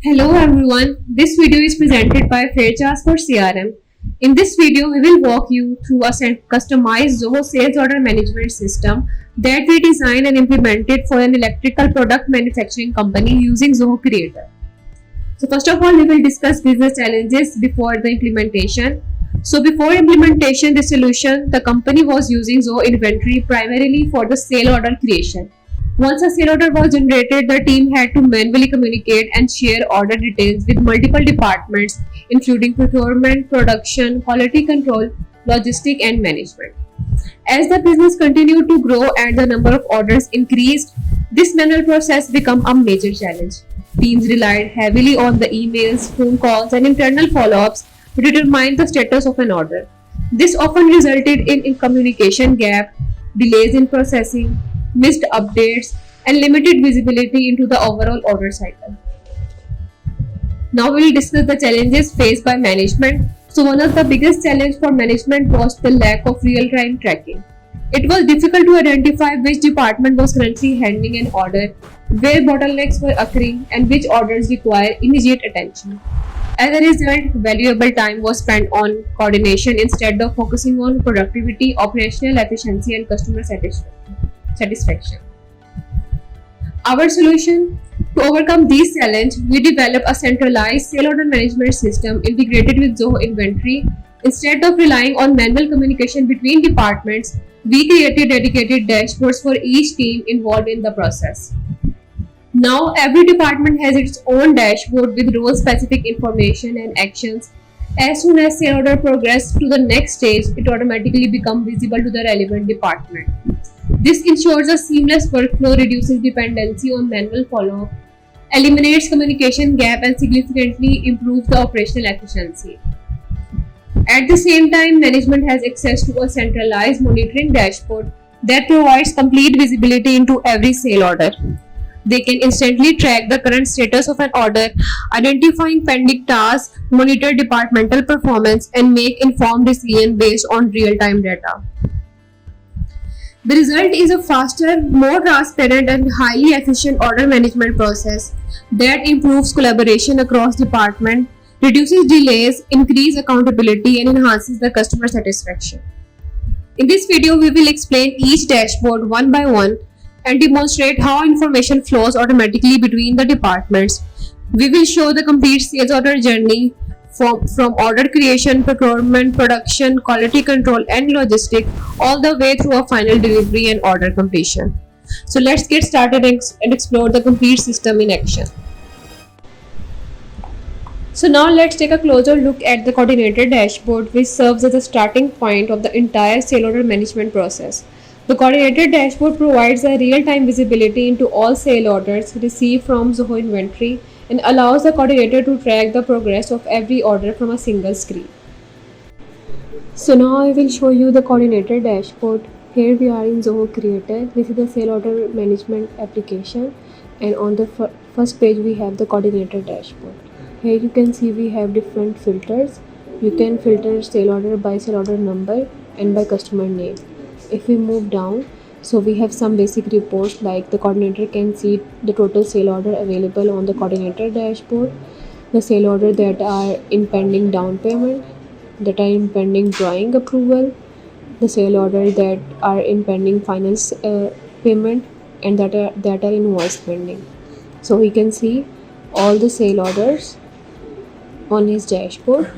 Hello everyone, this video is presented by Fairchance for CRM. In this video, we will walk you through a customized Zoho sales order management system that we designed and implemented for an electrical product manufacturing company using Zoho Creator. So first of all, we will discuss business challenges before the implementation. So before implementation, the solution, the company was using Zoho Inventory primarily for the sale order creation. Once a sale order was generated, the team had to manually communicate and share order details with multiple departments, including procurement, production, quality control, logistic, and management. As the business continued to grow and the number of orders increased, this manual process became a major challenge. Teams relied heavily on the emails, phone calls, and internal follow ups to determine the status of an order. This often resulted in communication gap, delays in processing, missed updates, and limited visibility into the overall order cycle. Now we will discuss the challenges faced by management. So one of the biggest challenges for management was the lack of real-time tracking. It was difficult to identify which department was currently handling an order, where bottlenecks were occurring, and which orders require immediate attention. As a result, valuable time was spent on coordination instead of focusing on productivity, operational efficiency, and customer satisfaction. Our solution to overcome these challenges, we developed a centralized sale order management system integrated with Zoho Inventory. Instead of relying on manual communication between departments, we created dedicated dashboards for each team involved in the process. Now, every department has its own dashboard with role specific information and actions. As soon as sale order progresses to the next stage, it automatically becomes visible to the relevant department. This ensures a seamless workflow, reduces dependency on manual follow-up, eliminates communication gap, and significantly improves the operational efficiency. At the same time, management has access to a centralized monitoring dashboard that provides complete visibility into every sale order. They can instantly track the current status of an order, identifying pending tasks, monitor departmental performance, and make informed decisions based on real-time data. The result is a faster, more transparent, and highly efficient order management process that improves collaboration across departments, reduces delays, increases accountability, and enhances the customer satisfaction. In this video, we will explain each dashboard one by one and demonstrate how information flows automatically between the departments. We will show the complete sales order journey from order creation, procurement, production, quality control, and logistic, all the way through a final delivery and order completion. So let's get started and explore the complete system in action. So now let's take a closer look at the coordinator dashboard, which serves as the starting point of the entire sale order management process. The coordinator dashboard provides a real-time visibility into all sale orders received from Zoho Inventory and allows the coordinator to track the progress of every order from a single screen. So now I will show you the coordinator dashboard. Here we are in Zoho Creator. This is the sale order management application, and on the first page we have the coordinator dashboard. Here you can see we have different filters. You can filter sale order by sale order number and by customer name. If we move down, so we have some basic reports like the coordinator can see the total sale order available on the coordinator dashboard, the sale order that are in pending down payment, that are in pending drawing approval, the sale order that are in pending finance payment, and that are invoice pending. So we can see all the sale orders on his dashboard.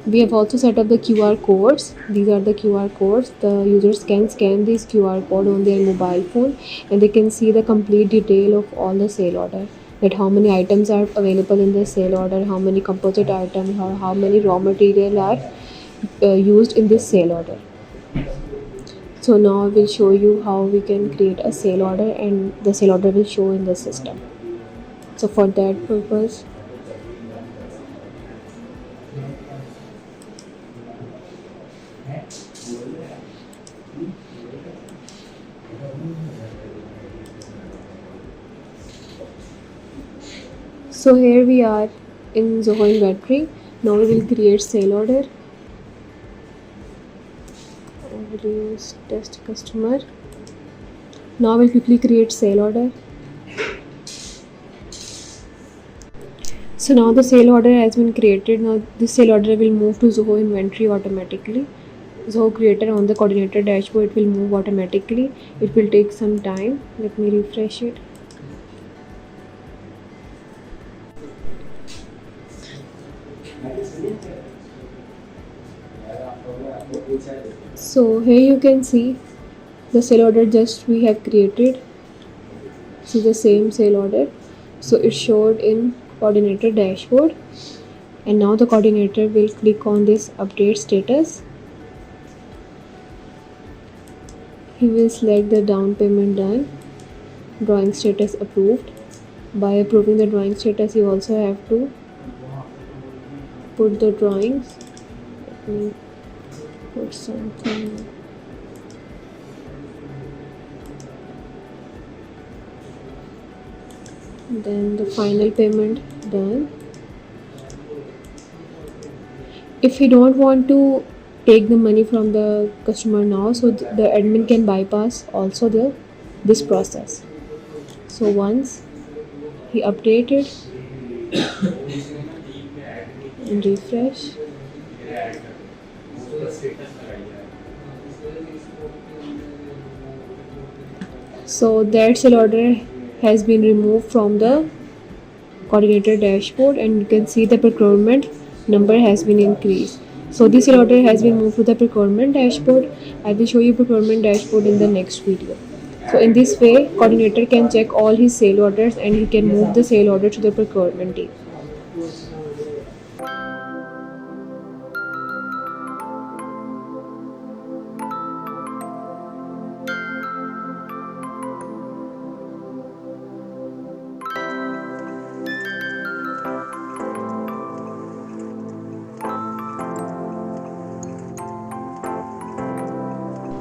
We have also set up the QR codes. These are the QR codes. The users can scan this QR code on their mobile phone and they can see the complete detail of all the sale order, that how many items are available in the sale order, how many composite items, how many raw material are used in this sale order. So now I will show you how we can create a sale order and the sale order will show in the system. So for that purpose, so here we are in Zoho Inventory. Now we will create sale order. I will use test customer. Now we'll quickly create sale order. So now the sale order has been created. Now this sale order will move to Zoho inventory automatically. Zoho creator on the coordinator dashboard, it will move automatically. It will take some time. Let me refresh it. So here you can see the sale order just we have created. This is the same sale order. So it showed in coordinator dashboard, and now the coordinator will click on this update status. He will select the down payment done, drawing status approved. By approving the drawing status, you also have to put the drawings. Let me put something. Then the final payment done. If you don't want to take the money from the customer now, so the admin can bypass also this process. So once he updated and refresh, so that sale order has been removed from the coordinator dashboard, and you can see the procurement number has been increased. So this sale order has been moved to the procurement dashboard. I will show you procurement dashboard in the next video. So in this way, coordinator can check all his sale orders and he can move the sale order to the procurement team.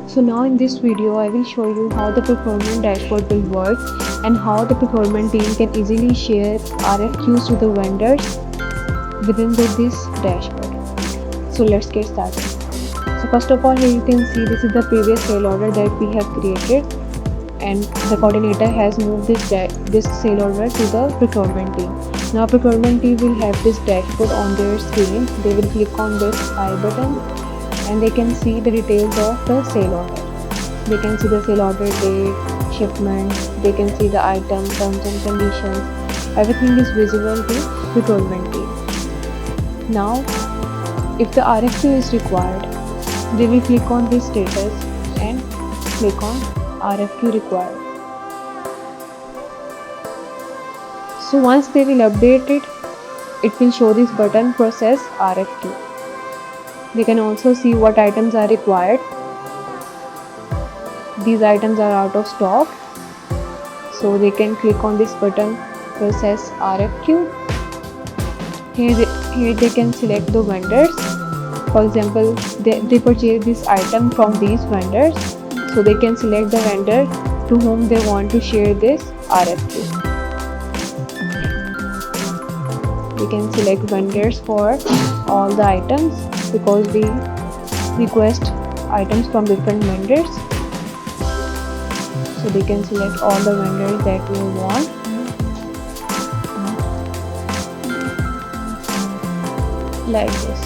So now in this video, I will show you how the procurement dashboard will work and how the procurement team can easily share RFQs to the vendors within this dashboard. So let's get started. So first of all, here you can see this is the previous sale order that we have created, and the coordinator has moved this sale order to the procurement team. Now procurement team will have this dashboard on their screen. They will click on this I button and they can see the details of the sale order. They can see the sale order date, shipment, they can see the item, terms and conditions. Everything is visible to procurement team. Now, if the RFQ is required, they will click on this status and click on RFQ required. So once they will update it, it will show this button process RFQ. They can also see what items are required. These items are out of stock, so they can click on this button process RFQ. Here they can select the vendors. For example, they purchase this item from these vendors, so they can select the vendor to whom they want to share this RFQ. We can select vendors for all the items because we request items from different vendors. So they can select all the vendors that we want. Like this.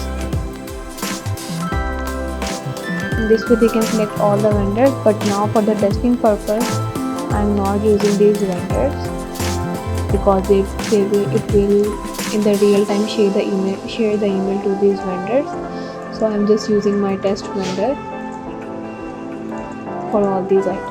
In this way they can select all the vendors, but now for the testing purpose I am not using these vendors because it will in the real time share the email to these vendors. So I am just using my test vendor for all these items.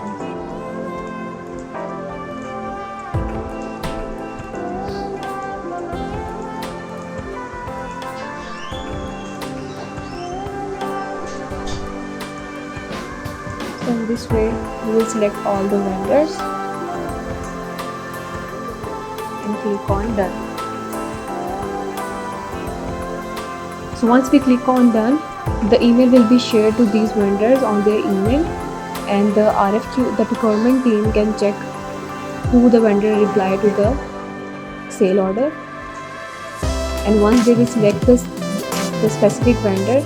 So in this way, we will select all the vendors and click on done. So once we click on done, the email will be shared to these vendors on their email, and the RFQ, the procurement team can check who the vendor replied to the sale order. And once they will select the specific vendor,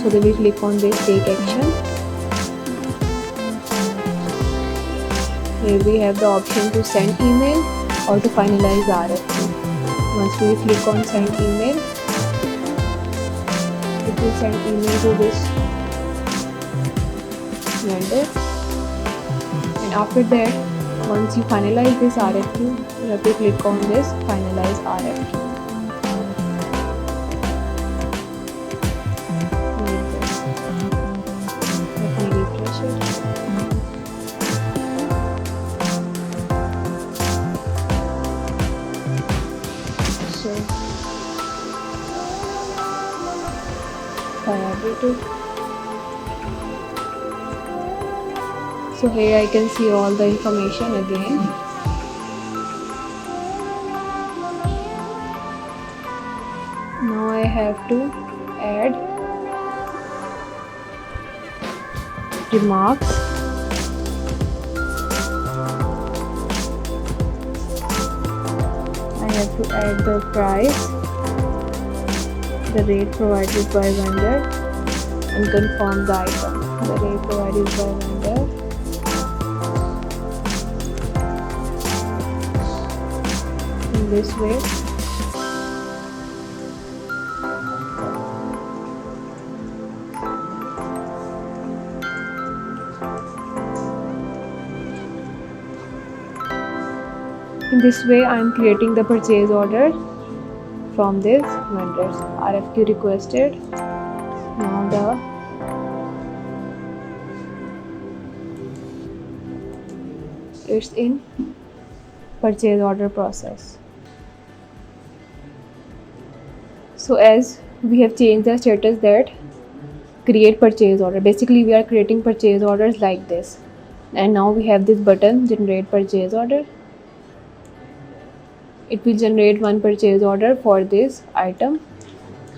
so they will click on this take action. Here we have the option to send email or to finalize the RFQ. Once we click on send email, it will send email to this vendor. And after that, once you finalize this RFQ, you have to click on this finalize RFQ. Let me refresh it. So here I can see all the information again. Now I have to add remarks. I have to add the price, the rate provided by vendor, and confirm the item. The rate provided by vendor, in this way. In this way, I am creating the purchase order from this vendors. RFQ requested. Now it's in purchase order process. So as we have changed the status that create purchase order, basically we are creating purchase orders like this, and now we have this button generate purchase order. It will generate one purchase order for this item.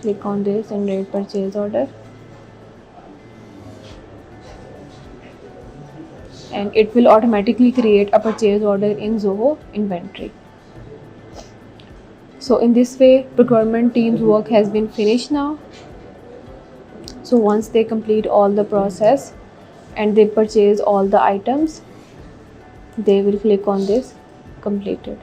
Click on this generate purchase order, and it will automatically create a purchase order in Zoho inventory. So in this way, procurement team's work has been finished now. So once they complete all the process and they purchase all the items, they will click on this completed.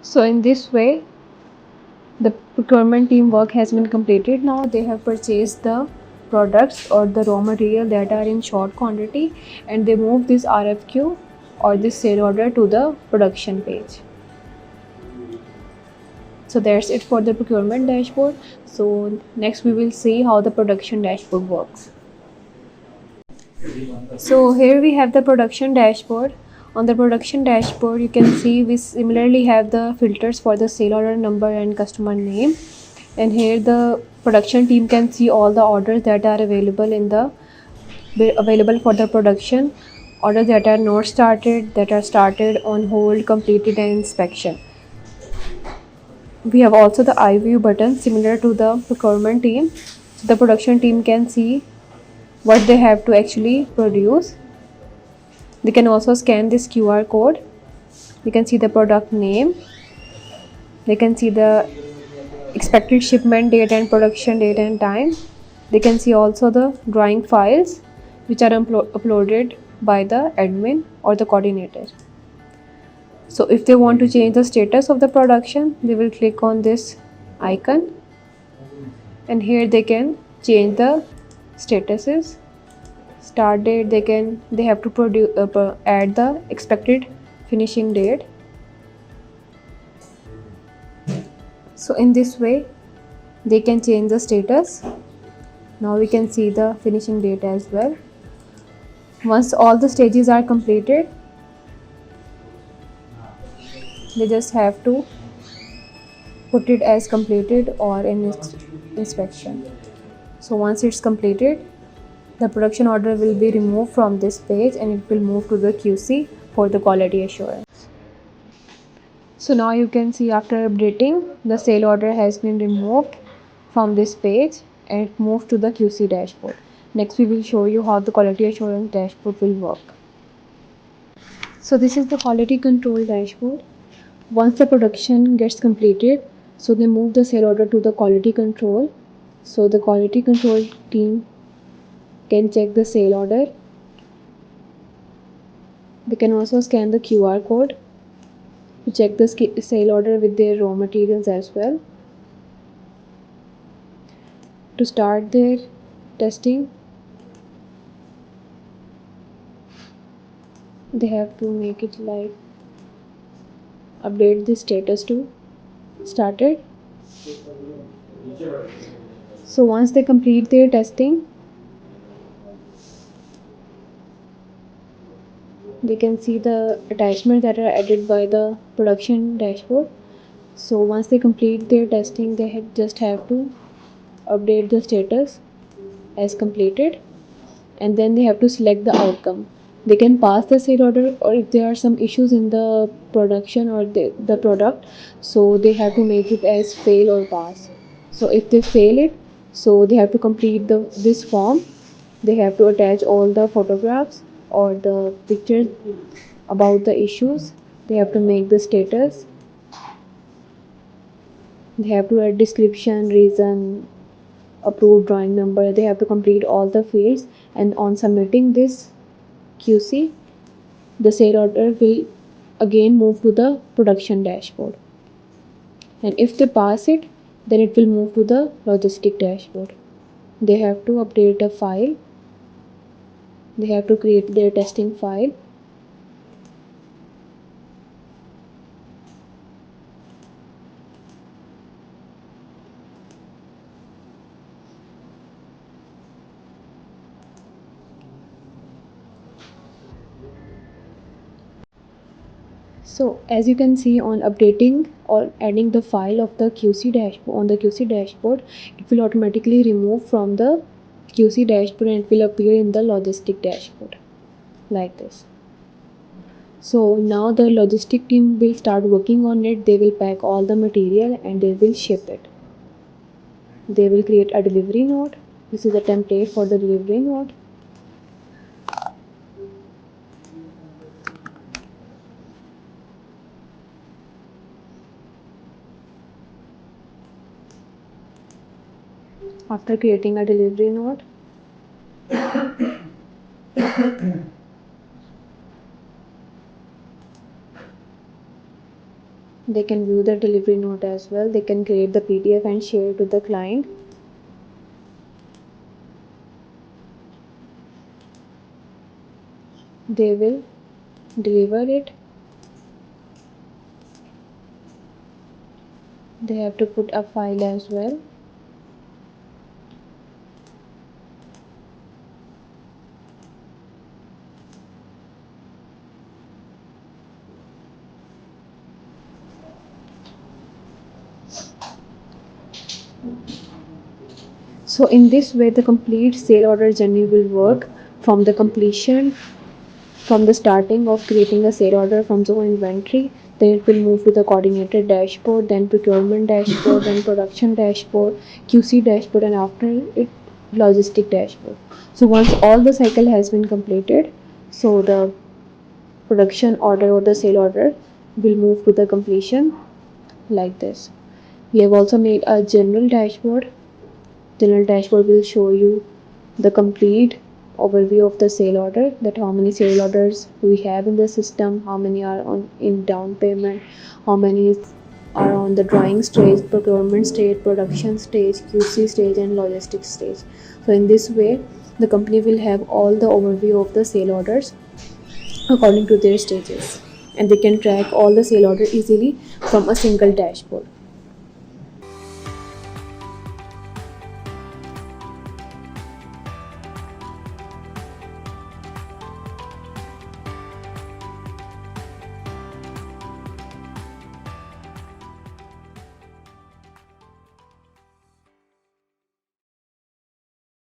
So in this way, the procurement team work has been completed. Now they have purchased the products or the raw material that are in short quantity, and they move this RFQ or this sale order to the production page. So that's it for the procurement dashboard. So next we will see how the production dashboard works. So here we have the production dashboard. On the production dashboard, you can see we similarly have the filters for the sale order number and customer name. And here the production team can see all the orders that are available for the production, orders that are not started, that are started, on hold, completed, and inspection. We have also the iView button similar to the procurement team. So the production team can see what they have to actually produce. They can also scan this QR code. They can see the product name. They can see the expected shipment date and production date and time. They can see also the drawing files which are uploaded by the admin or the coordinator. So if they want to change the status of the production, they will click on this icon, and here they can change the statuses. Start date, they have to add the expected finishing date. So in this way they can change the status. Now we can see the finishing date as well. Once all the stages are completed, they just have to put it as completed or in its inspection. So once it's completed, the production order will be removed from this page and it will move to the QC for the quality assurance. So now you can see after updating, the sale order has been removed from this page and it moved to the QC dashboard. Next we will show you how the quality assurance dashboard will work. So this is the quality control dashboard. Once the production gets completed, so they move the sale order to the quality control. So the quality control team can check the sale order. They can also scan the QR code to check the sale order with their raw materials as well. To start their testing, they have to make it like update the status to started. So once they complete their testing, they can see the attachments that are added by the production dashboard. So once they complete their testing, they just have to update the status as completed, and then they have to select the outcome. They can pass the sale order, or if there are some issues in the production or the product, so they have to make it as fail or pass. So if they fail it, so they have to complete this form. They have to attach all the photographs or the pictures about the issues. They have to make the status. They have to add description, reason, approved drawing number. They have to complete all the fields, and on submitting this QC, the sale order will again move to the production dashboard, and if they pass it, then it will move to the logistic dashboard. They have to update a file. They have to create their testing file. So as you can see, on updating or adding the file of the QC dashboard on the QC dashboard, it will automatically remove from the QC dashboard and it will appear in the logistic dashboard like this. So now the logistic team will start working on it. They will pack all the material and they will ship it. They will create a delivery note. This is a template for the delivery note. After creating a delivery note, they can view the delivery note as well. They can create the PDF and share it to the client. They will deliver it. They have to put a file as well. So in this way, the complete sale order journey will work from the completion, from the starting of creating a sale order from Zoho inventory. Then it will move to the coordinator dashboard, then procurement dashboard, then production dashboard, QC dashboard, and after it, logistic dashboard. So once all the cycle has been completed, so the production order or the sale order will move to the completion like this. We have also made a general dashboard. General dashboard will show you the complete overview of the sale order, that how many sale orders we have in the system, how many are on in down payment, how many are on the drawing stage, procurement stage, production stage, QC stage, and logistics stage. So in this way, the company will have all the overview of the sale orders according to their stages, and they can track all the sale order easily from a single dashboard.